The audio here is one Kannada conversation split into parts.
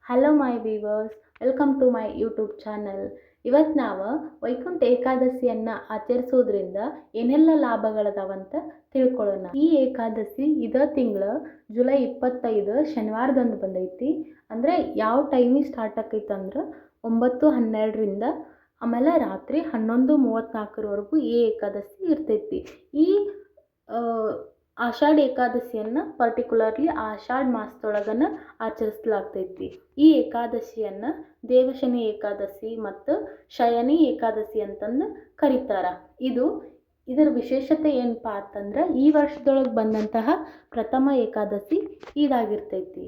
Hello my viewers, welcome to my YouTube channel. ಇವತ್ತು ನಾವು ವೈಕುಂಠ ಏಕಾದಶಿಯನ್ನು ಆಚರಿಸೋದ್ರಿಂದ ಏನೆಲ್ಲ ಲಾಭಗಳದಾವಂತ ತಿಳ್ಕೊಳ್ಳೋಣ. ಈ ಏಕಾದಶಿ ಇದೇ ತಿಂಗಳು ಜುಲೈ 25 ಶನಿವಾರದಂದು ಬಂದೈತಿ. ಅಂದರೆ ಯಾವ ಟೈಮಿಗೆ ಸ್ಟಾರ್ಟ್ ಆಕೈತೆ ಅಂದ್ರೆ 9:12ರಿಂದ ಆಮೇಲೆ ರಾತ್ರಿ 11:34ವರೆಗೂ ಈ ಏಕಾದಶಿ ಇರ್ತೈತಿ. ಈ ಆಷಾಢ ಏಕಾದಶಿಯನ್ನು ಪರ್ಟಿಕ್ಯುಲರ್ಲಿ ಆಷಾಢ ಮಾಸದೊಳಗನ ಆಚರಿಸಲಾಗ್ತೈತಿ. ಈ ಏಕಾದಶಿಯನ್ನು ದೇವಶನಿ ಏಕಾದಶಿ ಮತ್ತು ಶಯನಿ ಏಕಾದಶಿ ಅಂತಂದು ಕರೀತಾರೆ. ಇದರ ವಿಶೇಷತೆ ಏನಪ್ಪ ಅಂತಂದ್ರೆ ಈ ವರ್ಷದೊಳಗೆ ಬಂದಂತಹ ಪ್ರಥಮ ಏಕಾದಶಿ ಇದಾಗಿರ್ತೈತಿ.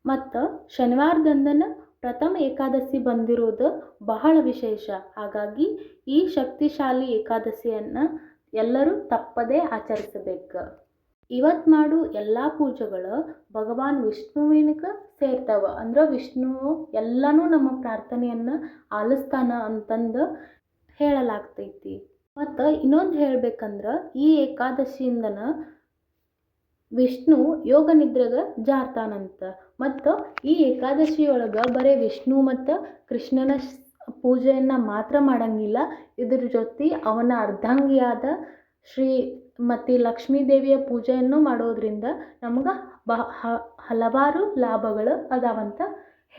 ಮತ್ತು ಶನಿವಾರದಂದನ ಪ್ರಥಮ ಏಕಾದಶಿ ಬಂದಿರೋದು ಬಹಳ ವಿಶೇಷ. ಹಾಗಾಗಿ ಈ ಶಕ್ತಿಶಾಲಿ ಏಕಾದಶಿಯನ್ನು ಎಲ್ಲರೂ ತಪ್ಪದೇ ಆಚರಿಸಬೇಕು. ಇವತ್ತು ಮಾಡು ಎಲ್ಲ ಪೂಜೆಗಳು ಭಗವಾನ್ ವಿಷ್ಣುವಿನಕ್ಕೆ ಸೇರ್ತಾವೆ. ಅಂದ್ರೆ ವಿಷ್ಣು ಎಲ್ಲನೂ ನಮ್ಮ ಪ್ರಾರ್ಥನೆಯನ್ನು ಆಲಿಸ್ತಾನ ಅಂತಂದು ಹೇಳಲಾಗ್ತೈತಿ. ಮತ್ತು ಇನ್ನೊಂದು ಹೇಳ್ಬೇಕಂದ್ರೆ ಈ ಏಕಾದಶಿಯಿಂದನ ವಿಷ್ಣು ಯೋಗ ನಿದ್ರೆಗೆ ಜಾರ್ತಾನಂತ. ಮತ್ತು ಈ ಏಕಾದಶಿಯೊಳಗೆ ಬರೀ ವಿಷ್ಣು ಮತ್ತು ಕೃಷ್ಣನ ಪೂಜೆಯನ್ನು ಮಾತ್ರ ಮಾಡಂಗಿಲ್ಲ. ಇದ್ರ ಜೊತೆ ಅವನ ಅರ್ಧಾಂಗಿಯಾದ ಶ್ರೀಮತಿ ಲಕ್ಷ್ಮೀ ದೇವಿಯ ಪೂಜೆಯನ್ನು ಮಾಡೋದ್ರಿಂದ ನಮ್ಗೆ ಹಲವಾರು ಲಾಭಗಳು ಅದಾವಂತ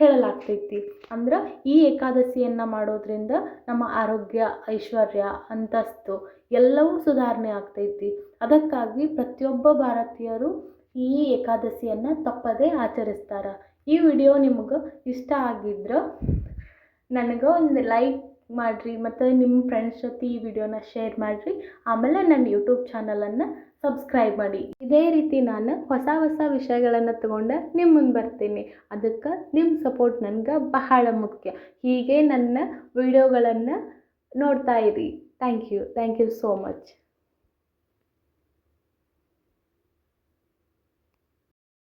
ಹೇಳಲಾಗ್ತೈತಿ. ಅಂದ್ರೆ ಈ ಏಕಾದಶಿಯನ್ನು ಮಾಡೋದ್ರಿಂದ ನಮ್ಮ ಆರೋಗ್ಯ, ಐಶ್ವರ್ಯ, ಅಂತಸ್ತು ಎಲ್ಲವೂ ಸುಧಾರಣೆ ಆಗ್ತೈತಿ. ಅದಕ್ಕಾಗಿ ಪ್ರತಿಯೊಬ್ಬ ಭಾರತೀಯರು ಈ ಏಕಾದಶಿಯನ್ನು ತಪ್ಪದೇ ಆಚರಿಸ್ತಾರೆ. ಈ ವಿಡಿಯೋ ನಿಮಗೆ ಇಷ್ಟ ಆಗಿದ್ರೆ ನನಗೆ ಒಂದು ಲೈಕ್ ಮಾಡಿರಿ ಮತ್ತು ನಿಮ್ಮ ಫ್ರೆಂಡ್ಸ್ ಜೊತೆ ಈ ವಿಡಿಯೋನ ಶೇರ್ ಮಾಡಿರಿ. ಆಮೇಲೆ ನನ್ನ ಯೂಟ್ಯೂಬ್ ಚಾನಲನ್ನು ಸಬ್ಸ್ಕ್ರೈಬ್ ಮಾಡಿ. ಇದೇ ರೀತಿ ನಾನು ಹೊಸ ವಿಷಯಗಳನ್ನು ತಗೊಂಡು ನಿಮ್ಮ ಮುಂದೆ ಬರ್ತೀನಿ. ಅದಕ್ಕೆ ನಿಮ್ಮ ಸಪೋರ್ಟ್ ನನಗೆ ಬಹಳ ಮುಖ್ಯ. ಹೀಗೆ ನನ್ನ ವಿಡಿಯೋಗಳನ್ನು ನೋಡ್ತಾ ಇರಿ. Thank you so much.